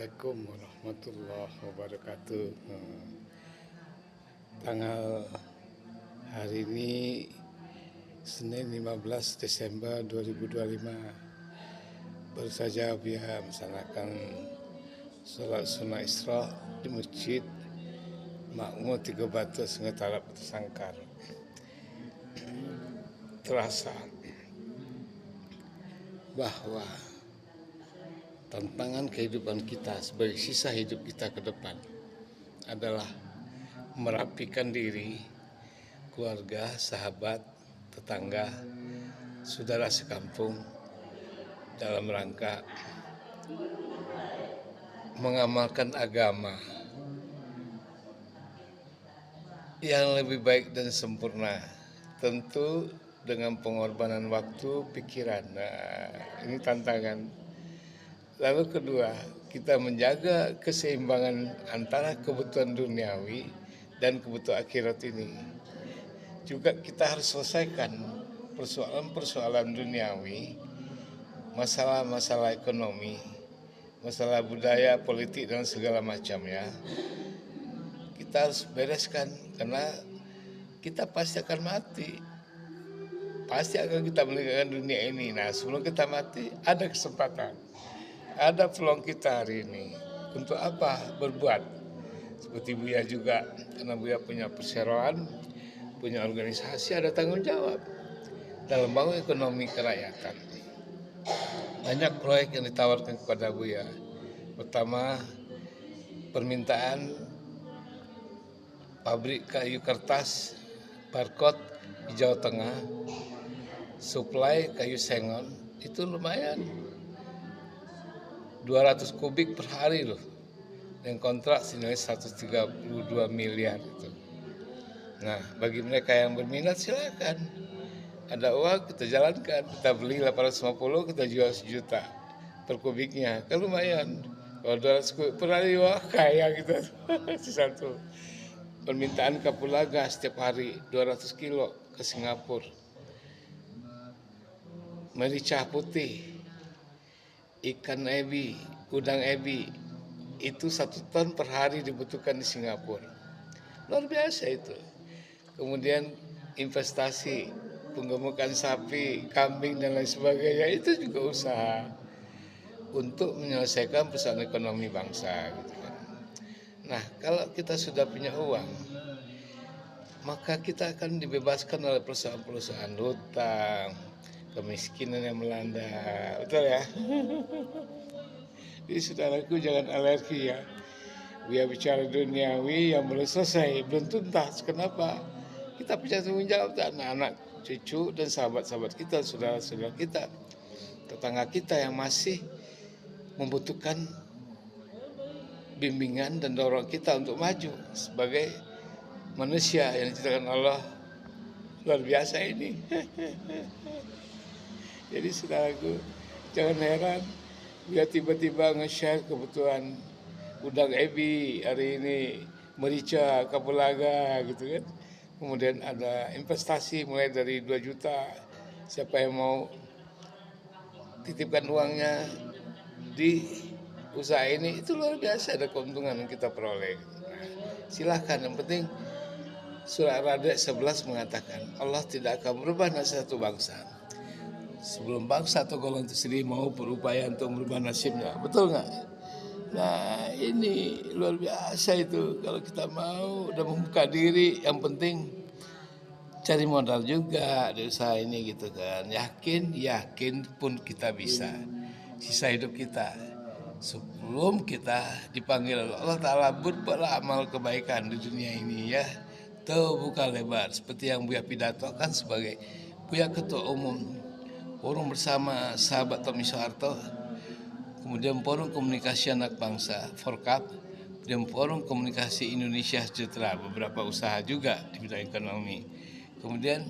Assalamualaikum warahmatullahi wabarakatuh. Tanggal hari ini Senin 15 Desember 2025. Baru saja Buya melaksanakan sholat sunnah Isra di Masjid Makmur Tiga Batu Sungai Talap Batu Sangkar. Terasa bahwa tantangan kehidupan kita sebagai sisa hidup kita ke depan adalah merapikan diri, keluarga, sahabat, tetangga, saudara sekampung dalam rangka mengamalkan agama yang lebih baik dan sempurna, tentu dengan pengorbanan waktu, pikiran. Nah, ini tantangan. Lalu kedua, kita menjaga keseimbangan antara kebutuhan duniawi dan kebutuhan akhirat ini. Juga kita harus selesaikan persoalan-persoalan duniawi, masalah-masalah ekonomi, masalah budaya, politik, dan segala macamnya. Kita harus bereskan karena kita pasti akan mati. Pasti akan kita meninggalkan dunia ini. Nah, sebelum kita mati, ada kesempatan. Ada peluang kita hari ini. Untuk apa? Berbuat. Seperti Buya juga, karena Buya punya perseroan, punya organisasi, ada tanggung jawab dalam bangun ekonomi kerakyatan. Banyak proyek yang ditawarkan kepada Buya. Pertama, permintaan pabrik kayu kertas Barcode di Jawa Tengah, suplai kayu sengon, itu lumayan. 200 kubik per hari loh, dengan kontrak senilai 132 miliar itu. Nah, bagi mereka yang berminat silakan. Ada uang kita jalankan, kita beli 850, kita jual 1 juta per kubiknya, kan lumayan. Kalau 200 kubik per hari, wah kaya kita. Satu. Permintaan kapulaga setiap hari 200 kilo ke Singapura. Merica putih, ikan ebi, udang ebi, itu 1 ton per hari dibutuhkan di Singapura. Luar biasa itu. Kemudian investasi, penggemukan sapi, kambing, dan lain sebagainya, itu juga usaha untuk menyelesaikan persoalan ekonomi bangsa. Gitu kan. Nah, kalau kita sudah punya uang, maka kita akan dibebaskan oleh perusahaan-perusahaan hutang, kemiskinan yang melanda, betul ya? Jadi saudaraku jangan alergi ya. Biar bicara duniawi yang belum selesai, belum tuntas. Kenapa? Kita punya tanggung jawab anak-anak, cucu, dan sahabat-sahabat kita, saudara-saudara kita, tetangga kita yang masih membutuhkan bimbingan dan dorong kita untuk maju sebagai manusia yang diciptakan Allah. Luar biasa ini. Jadi saudaraku, jangan heran dia tiba-tiba nge-share kebutuhan udang ebi hari ini, merica, kapulaga gitu kan. Kemudian ada investasi mulai dari 2 juta. Siapa yang mau titipkan uangnya di usaha ini, itu luar biasa ada keuntungan yang kita peroleh. Nah, silahkan, yang penting surah Ar-Ra'd 11 mengatakan Allah tidak akan merubah nasib satu bangsa sebelum bangsa atau golongan itu sendiri mau berupaya untuk merubah nasibnya. Betul nggak? Nah, ini luar biasa itu. Kalau kita mau udah membuka diri, yang penting cari modal juga di usaha ini gitu kan. Yakin pun kita bisa. Sisa hidup kita sebelum kita dipanggil Allah Ta'ala, berbuatlah amal kebaikan di dunia ini ya. Terbuka lebar seperti yang Buya pidatokan sebagai Buya Ketua Umum Forum Bersama Sahabat Tommy Soeharto, kemudian Forum Komunikasi Anak Bangsa Forkap, dan Forum Komunikasi Indonesia Sejahtera, beberapa usaha juga di bidang ekonomi. Kemudian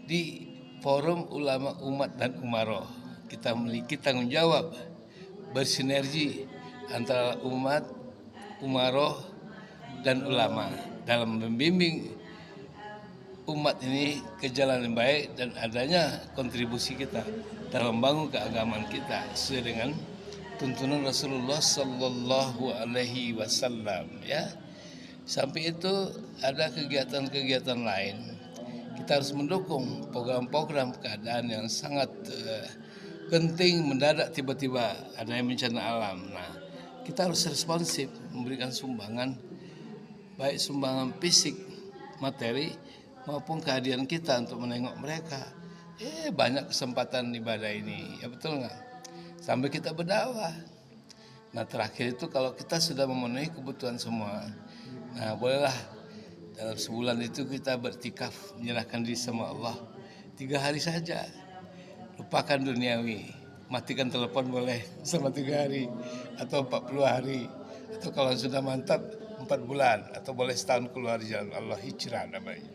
di Forum Ulama Umat dan Umaroh, kita memiliki tanggung jawab bersinergi antara umat, umaroh, dan ulama dalam membimbing umat ini ke jalan yang baik dan adanya kontribusi kita dalam membangun keagamaan kita sesuai dengan tuntunan Rasulullah Sallallahu Alaihi Wasallam ya. Sampai itu ada kegiatan-kegiatan lain. Kita harus mendukung program-program keadaan yang sangat genting mendadak tiba-tiba ada yang bencana alam. Nah, kita harus responsif memberikan sumbangan, baik sumbangan fisik, materi maupun kehadiran kita untuk menengok mereka. Banyak kesempatan ibadah ini, ya betul nggak? Sampai kita berdakwah. Nah terakhir itu kalau kita sudah memenuhi kebutuhan semua, nah bolehlah dalam sebulan itu kita bertikaf menyerahkan diri sama Allah 3 hari saja. Lupakan duniawi, matikan telepon boleh selama 3 hari atau 40 hari, atau kalau sudah mantap 4 bulan, atau boleh setahun keluar jalan Allah, hijrah namanya.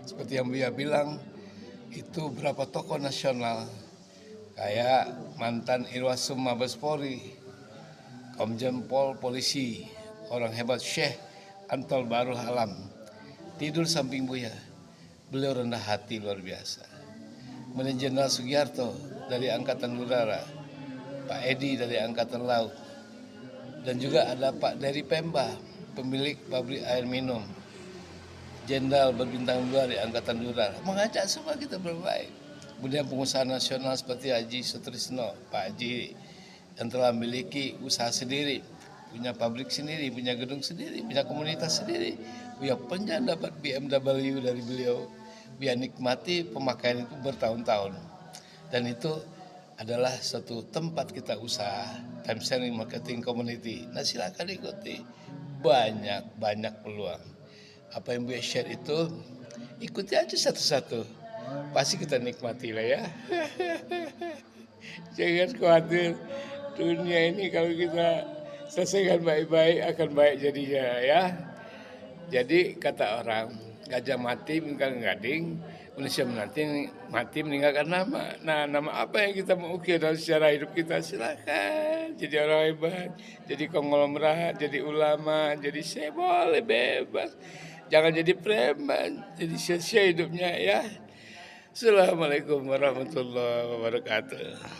Seperti yang Buya bilang, itu berapa tokoh nasional kayak mantan Irwasum Mabes Polri, Komjen Pol Polisi, orang hebat Syekh Antol Baruh Alam, tidur samping Buya. Beliau rendah hati luar biasa. Kemudian Jenderal Sugiarto dari Angkatan Udara, Pak Edi dari Angkatan Laut, dan juga ada Pak dari Pemba, pemilik pabrik air minum, Jenderal berbintang 2 di Angkatan Udara, mengajak semua kita berbaik. Kemudian pengusaha nasional seperti Haji Sutrisno, Pak Haji, yang telah memiliki usaha sendiri, punya pabrik sendiri, punya gedung sendiri, punya komunitas sendiri. Buya pernah dapat BMW dari beliau. Buya nikmati pemakaian itu bertahun-tahun. Dan itu adalah satu tempat kita usaha, time sharing marketing community. Nah silakan ikuti, banyak peluang. Apa yang Buya share itu ikuti aja satu-satu, pasti kita nikmati lah ya. Jangan khawatir, dunia ini kalau kita selesaikan baik-baik akan baik jadinya ya. Jadi kata orang, gajah mati meninggalkan gading, manusia mati meninggalkan nama. Nah, nama apa yang kita mau ukir dalam sejarah hidup kita? Silakan jadi orang hebat, jadi konglomerat, jadi ulama, jadi saya boleh bebas. Jangan jadi preman, jadi sia-sia hidupnya ya. Assalamualaikum warahmatullahi wabarakatuh.